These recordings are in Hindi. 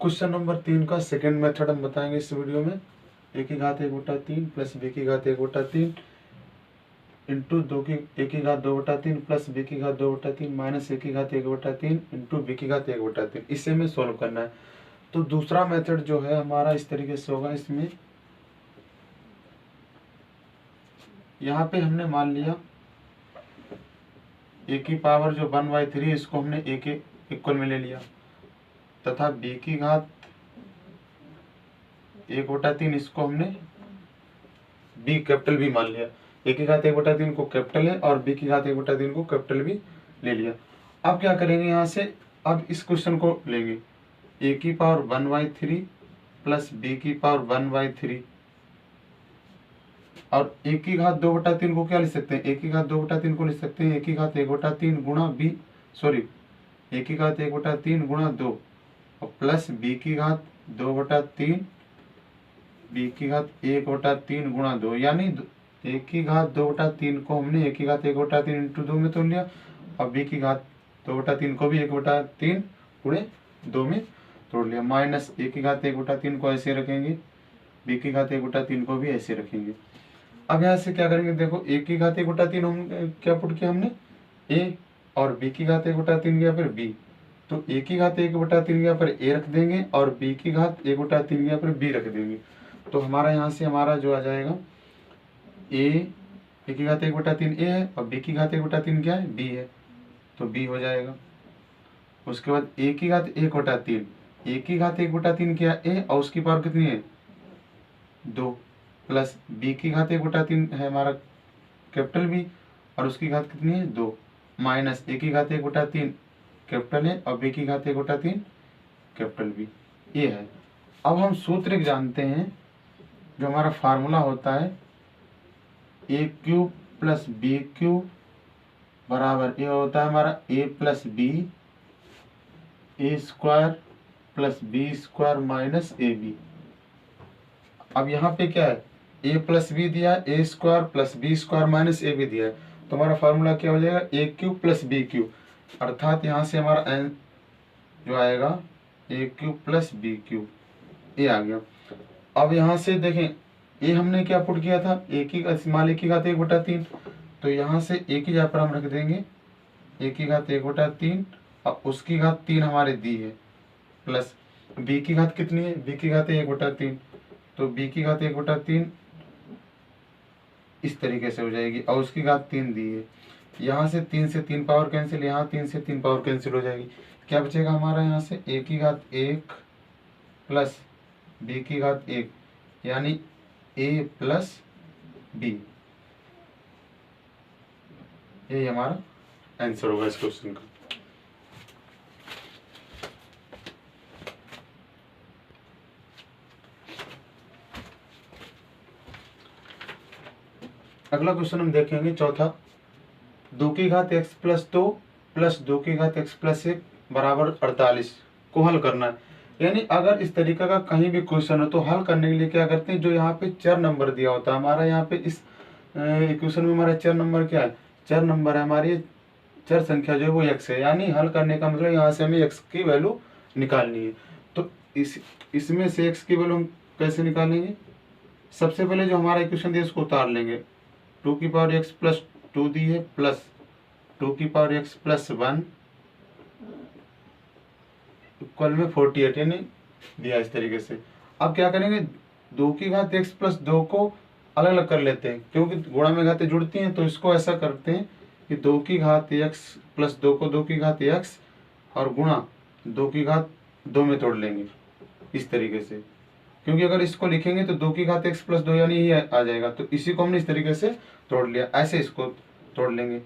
क्वेश्चन नंबर 3 का सेकंड मेथड हम बताएंगे इस वीडियो में। ए की घात 1/3 प्लस बी की घात 1/3 इंटू ए की घात 2/3 प्लस बी की घात 2/3 माइनस ए की घात 1/3 इंटू बी की घात 1/3, इसे में सोल्व करना है। तो दूसरा मेथड जो है हमारा इस तरीके से होगा। इसमें यहाँ पे हमने मान लिया ए की पावर जो 1/3 इसको हमने ए के इक्वल में ले लिया, तथा बी की घात 1/3 इसको हमने बी कैपिटल भी मान लिया। ए की घात 1/3 को कैपिटल है और बी की घात 1/3 को कैपिटल भी ले लिया। अब क्या करेंगे यहाँ से, अब इस क्वेश्चन को लेंगे ए की पावर 1/3 प्लस बी की पावर 1/3 और ए की घात 2/3 को क्या लिख सकते हैं, ए की घात 2/3 को लिख सकते हैं ए की घात 1/3 गुणा बी सॉरी ए की घात 1/3 गुणा 2 और प्लस बी की घात 2/3 बी की घात 1/3 गुणा 2, यानी ए की घात 2/3 को हमने ए की घात 1/3 इंटू 2 में तोड़ लिया और बी की घात 2/3 को भी 1/3 गुणे 2 में तोड़ लिया। माइनस ए की घात 1/3 को ऐसे रखेंगे, बी की घात 1/3 को भी ऐसे रखेंगे। अब यहाँ से क्या करेंगे, देखो ए की घात 1/3 हम क्या पुट किया हमने ए और बी की घात 1/3 गया फिर बी, तो ए की घात 1/3 गया पर ए रख देंगे और बी की घात 1/3 गया पर बी रख देंगे। तो हमारा यहाँ से हमारा जो आ जाएगा ए की घात 1/3 ए है और बी की घात 1/3 क्या है बी है, तो बी हो जाएगा। उसके बाद ए की घात 1/3, ए की घात 1/3 क्या ए और उसकी पावर कितनी है 2, प्लस बी की घात 1/3 है हमारा कैपिटल बी और उसकी घात कितनी है 2, माइनस ए की घात 1/3 कैपिटल है और बी की घात 1/3 कैपिटल बी, ये है। अब हम सूत्र जानते हैं, जो हमारा फार्मूला होता है a cube plus b cube बराबर ये होता है हमारा a plus b a square plus b square minus a b. अब यहाँ पे क्या है ए प्लस बी दिया है, a square plus b square minus a b दिया है, तो हमारा फार्मूला क्या हो जाएगा a cube plus b cube, अर्थात यहाँ से हमारा एन जो आएगा a cube plus b cube, ये आ गया। अब यहाँ से देखें ये हमने क्या पुट किया था ए की मान की घात 1/3, तो यहाँ से ए की जगह पर हम रख देंगे ए की घात 1/3 और उसकी घात 3 हमारे दी है, प्लस बी की घात कितनी है बी की घात 1/3, तो बी की घात 1/3 इस तरीके से हो जाएगी और उसकी घात 3 दी है। यहाँ से 3 से 3 पावर कैंसिल, यहाँ 3 से 3 पावर कैंसिल हो जाएगी। क्या बचेगा हमारा यहाँ से ए की घात 1 प्लस बी की घात 1, यानी ए प्लस बी, यही हमारा आंसर होगा इस क्वेश्चन का। अगला क्वेश्चन हम देखेंगे चौथा, 2 की घात x प्लस 2 प्लस 2 की घात x प्लस 1 बराबर 48 को हल करना है। यानी अगर इस तरीके का कहीं भी क्वेश्चन हो तो हल करने के लिए क्या करते हैं, जो यहाँ पे चर नंबर दिया होता है हमारा, यहाँ पे इस इक्वेशन में हमारा चर नंबर क्या है, चर नंबर है हमारी चर संख्या जो है वो x है, यानी हल करने का मतलब यहाँ से हमें x की वैल्यू निकालनी है। तो इसमें से x की वैल्यू हम कैसे निकालेंगे, सबसे पहले जो हमारा इक्वेशन दिया उसको उतार लेंगे, 2 की पावर x प्लस 2 दी है प्लस 2 की पावर x प्लस 1 इक्वल में 48 यानी दिया इस तरीके से। अब क्या करेंगे 2 की घात x प्लस 2 को अलग अलग कर लेते हैं, क्योंकि गुणा में घातें जुड़ती हैं, तो इसको ऐसा करते हैं कि 2 की घात x प्लस 2 को 2 की घात x और गुणा 2 की घात 2 में तोड़ लेंगे इस तरीके से, क्योंकि अगर इसको लिखेंगे तो 2 की घात x प्लस 2 यानी ये आ जाएगा, तो इसी को हमने इस तरीके से तोड़ लिया। ऐसे इसको तोड़ लेंगे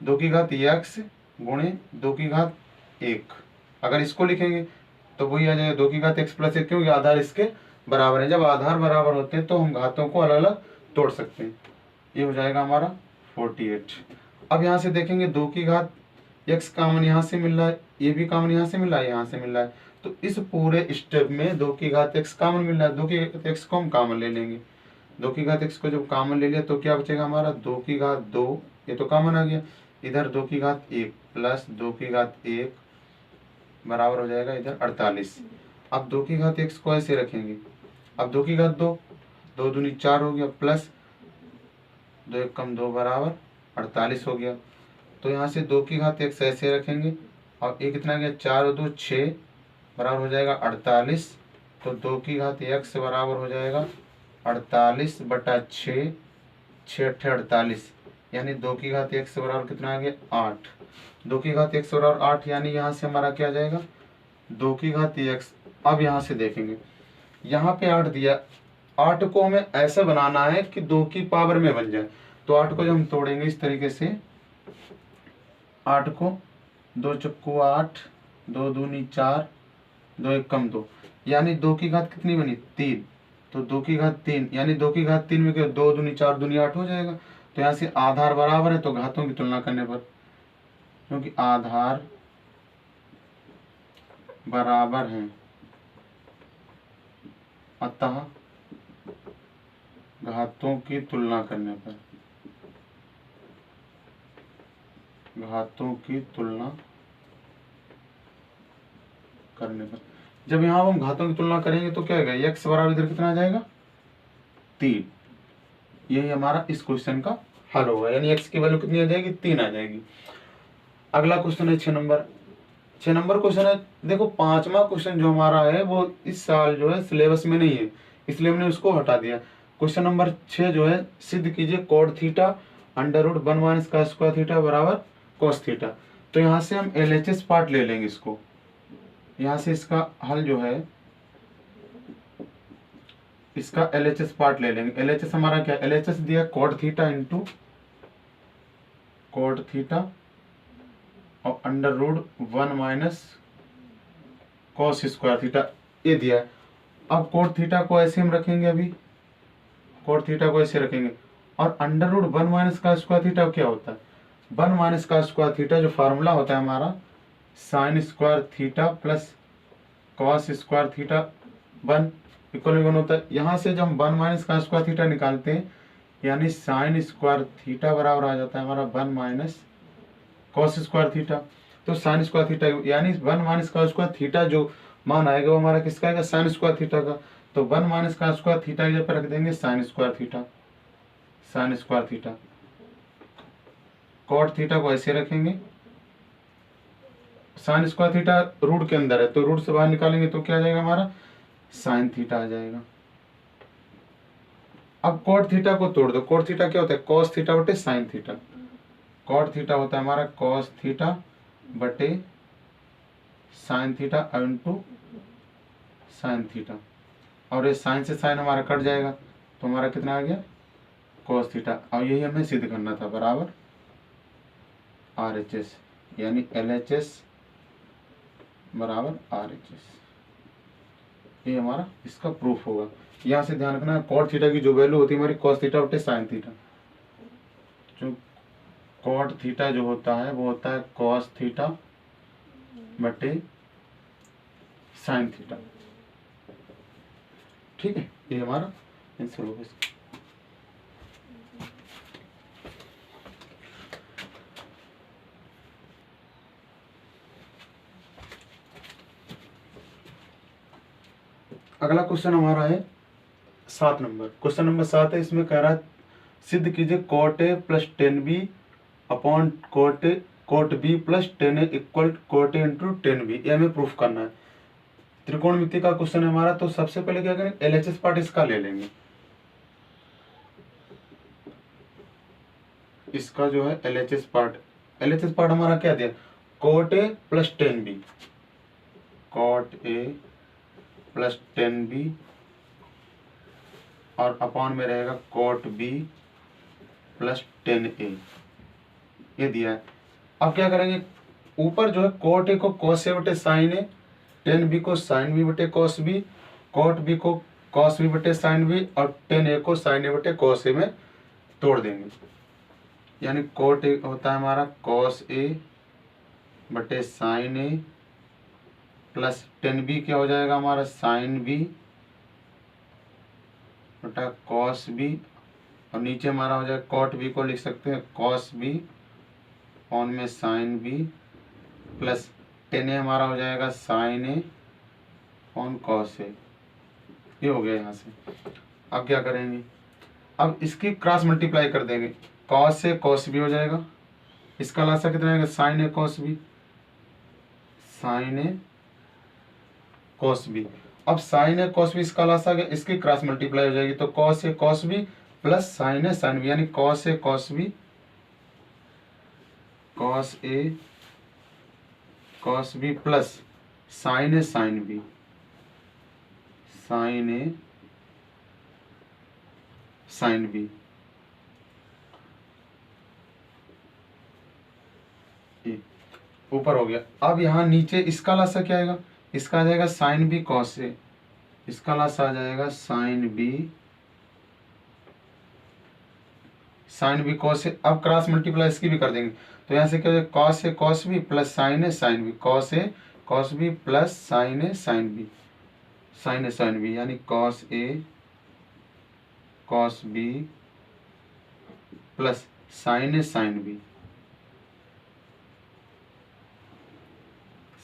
2 की घात x गुणे 2 की घात 1, अगर इसको लिखेंगे तो वही आ जाएगा 2 की घात x प्लस 1, क्योंकि आधार इसके बराबर है। जब आधार बराबर होते हैं तो हम घातों को अलग अलग तोड़ सकते हैं। ये हो जाएगा हमारा 48। अब यहाँ से देखेंगे 2 की घात x कॉमन यहाँ से मिल रहा है, ये भी कॉमन यहाँ से मिल रहा है, यहाँ से मिल रहा है, तो इस पूरे स्टेप में 2 की घात x कॉमन मिल रहा है, 2 की घात x को हम कॉमन ले लेंगे। 2 की घात x को जब कॉमन ले लिया तो क्या बचेगा हमारा 2 की घात 2, ये तो कॉमन आ गया, इधर 2 की घात 1 प्लस 2 की घात 1 बराबर हो जाएगा इधर 48। अब 2 की घात x को ऐसे रखेंगे, अब 2 की घात 2, 2 दूनी 4 हो गया, प्लस 2 एक कम 2 बराबर 48 हो गया। तो यहाँ से 2 की घात x ऐसे रखेंगे और ये कितना गया, 4 और 2 6 बराबर हो जाएगा 48। तो 2 की घात x बराबर हो जाएगा 48 बटा 6, 6 अट्ठे 48, यानी 2 की घात x बराबर कितना आ गया 8। 2 की घात x बराबर 8, यानी यहाँ से हमारा क्या आ जाएगा 2 की घात x। अब यहाँ से देखेंगे, यहाँ पे 8 दिया, 8 को हमें ऐसा बनाना है कि 2 की पावर में बन जाए। तो 8 को जब हम तोड़ेंगे इस तरीके से, 8 को 2 चक्कू 8, 2 दूनी 4, 2 एक कम 2, यानी 2 की घात कितनी बनी 3। तो 2 की घात 3, यानी 2 की घात 3 में क्या, 2 दूनी 4 दूनी 8 हो जाएगा। तो यहाँ से आधार बराबर है, तो घातों की तुलना करने पर, क्योंकि आधार बराबर हैं, अतः घातों की तुलना करने पर, घातों की तुलना करने पर, जब यहाँ हम घातों की तुलना करेंगे तो क्या होगा, x बराबर इधर कितना आ जाएगा 3। यही हमारा इस क्वेश्चन का हल होगा, यानी x की वैल्यू कितनी आ जाएगी 3 आ जाएगी। अगला क्वेश्चन है 6 नंबर। 6 नंबर क्वेश्चन है, देखो 5वां क्वेश्चन जो हमारा है वो इस साल जो है सिलेबस में नहीं है, इसलिए हमने उसको हटा दिया। क्वेश्चन नंबर 6 जो है, सिद्ध कीजिए cot theta under root 1 minus का स्क्वायर थीटा बराबर कॉस थीटा। तो यहाँ से हम LHS पार्ट ले लेंगे इसको, यहाँ से इसका हल जो है, इसका LHS पार्ट ले लेंगे। LHS हमारा क्या, LHS दिया cot theta into cot theta और under root 1 minus cos square theta, ये दिया है। अब कॉड थीटा को ऐसे हम रखेंगे, अभी कॉड थीटा को ऐसे रखेंगे, और अंडर रूट 1 माइनस का स्क्वायर थीटा क्या होता है, 1 माइनस का स्क्वायर थीटा जो फार्मूला होता है हमारा, sign square theta plus cos square theta 1 equal 1 होता है। यहाँ से जब हम 1 माइनस का स्क्वायर थीटा निकालते हैं, यानी साइन स्क्वायर थीटा बराबर आ जाता है हमारा 1 माइनस कॉस स्क्वायर थीटा। तो साइन स्क्वायर थीटा, यानी 1 माइनस का स्क्वायर थीटा जो मान आएगा वो हमारा किसका आएगा, साइन स्क्वायर थीटा का। तो 1 माइनस का स्क्वायर थीटा की जगह रख देंगे sine square theta, sine square theta. Cot theta को ऐसे रखेंगे, साइन स्क्वायर थीटा रूट के अंदर है, तो रूट से बाहर निकालेंगे तो क्या आ जाएगा हमारा, साइन थीटा आ जाएगा। अब कॉट थीटा को तोड़ दो, कॉट थीटा क्या होता है, कॉस थीटा बटे साइन थीटा। कॉट थीटा होता है हमारा कॉस थीटा बटे sine theta into sine theta, और ये साइन से साइन हमारा कट जाएगा, तो हमारा कितना आ गया कॉस थीटा। और यही हमें सिद्ध करना था, बराबर RHS, यानी LHS बराबर RHS, ये हमारा इसका प्रूफ होगा। यहाँ से ध्यान रखना, कॉट थीटा की जो वैल्यू होती है हमारी कॉस थीटा बटे साइन थीटा, जो कॉट थीटा जो होता है वो होता है कॉस थीटा बटे साइन थीटा। ठीक है, ये हमारा आंसर होगा इसका। अगला क्वेश्चन हमारा है 7 नंबर। क्वेश्चन नंबर 7 है, इसमें कह रहा है सिद्ध कीजिए cot A plus 10b upon cot B plus 10a equal cot A into 10b। ये हमें प्रूफ करना है। त्रिकोणमिति का क्वेश्चन है हमारा, तो सबसे पहले क्या करें, LHS पार्ट इसका ले लेंगे। इसका जो है LHS पार्ट हमारा क्या दिया, cot A plus 10b, cot A plus 10b और अपॉन में रहेगा कॉट बी प्लस 10a, ये दिया है। अब क्या करेंगे, ऊपर जो है कॉट ए को कॉस ए बटे साइन ए, 10b को साइन बी बटे कॉस बी, कॉट बी को कॉस बी बटे साइन बी और 10a को साइन ए बटे कॉस ए में तोड़ देंगे। यानी कॉट ए होता है हमारा कॉस ए बटे साइन ए प्लस 10b क्या हो जाएगा हमारा साइन बी बटा कॉस बी, और नीचे हमारा हो जाएगा कॉट बी को लिख सकते हैं कॉस बी ऑन में साइन बी प्लस 10a हमारा हो जाएगा sign A upon cos A, ये हो गया यहाँ से। अब क्या करेंगे, अब इसकी क्रॉस मल्टीप्लाई कर देंगे, कॉस ए कॉस बी हो जाएगा, इसका लासा कितना आएगा साइन ए कॉस बी, साइन ए कॉस बी। अब साइन ए कॉस बी इसका लासा गया, इसकी क्रॉस मल्टीप्लाई हो जाएगी, तो cos A cos B plus sign A sine B, यानी cos A cos B, cos A cos B plus sign A sine B, sign A sine B. ऊपर हो गया। अब यहाँ नीचे इसका लासा क्या आएगा, इसका आ जाएगा साइन बी कॉस ए, इसका लासा आ जाएगा साइन बी कॉस ए। अब क्रॉस मल्टीप्लाई इसकी भी कर देंगे, तो यहाँ से क्या हो जाएगा cos A cos B plus sign A sine B, cos A cos B plus sign A sine B, sign A sine B, यानी cos A cos B plus sign A sine B,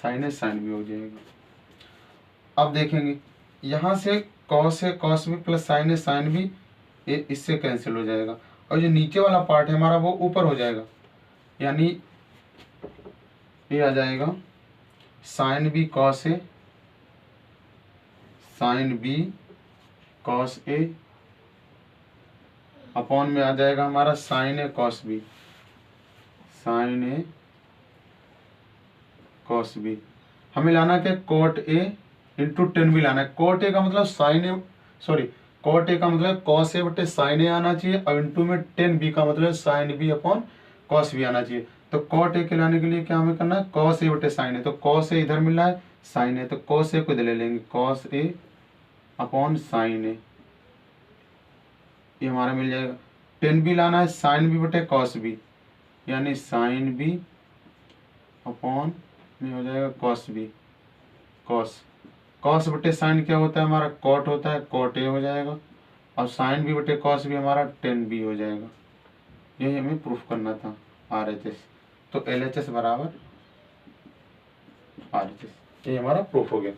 sign A sine B हो जाएगा। अब देखेंगे यहाँ से cos A cos B plus sign A sine B, ये इससे कैंसिल हो जाएगा, और जो नीचे वाला पार्ट है हमारा वो ऊपर हो जाएगा, यानी ये आ जाएगा sine B cos A, sine B cos A, upon में आ जाएगा हमारा साइन ए कॉस बी, साइन ए कॉस बी। हमें लाना क्या कोट ए इंटू 10 भी लाना है। कोट ए का मतलब sine A, sorry cot A का मतलब कॉस ए बटे साइन ए आना चाहिए, और इंटू में 10 बी का मतलब sine B upon cos B आना चाहिए। तो कोट ए के लाने के लिए क्या हमें करना है, कॉस ए बटे साइन ए, तो कॉस ए इधर मिल रहा है साइन ए, तो कॉस ए को इधर ले लेंगे, कॉस ए अपॉन साइन ए, ये हमारा मिल जाएगा। 10 बी लाना है साइन बी बटे कॉस बी, यानी साइन बी अपॉन में हो जाएगा कॉस बी, कॉस कॉस बटे साइन क्या होता है हमारा कॉट होता है, कॉट ए हो जाएगा, और साइन बी बटे कॉस बी हमारा 10 बी हो जाएगा। यही हमें प्रूफ करना था RHS, तो LHS बराबर RHS, ये हमारा प्रूफ हो गया।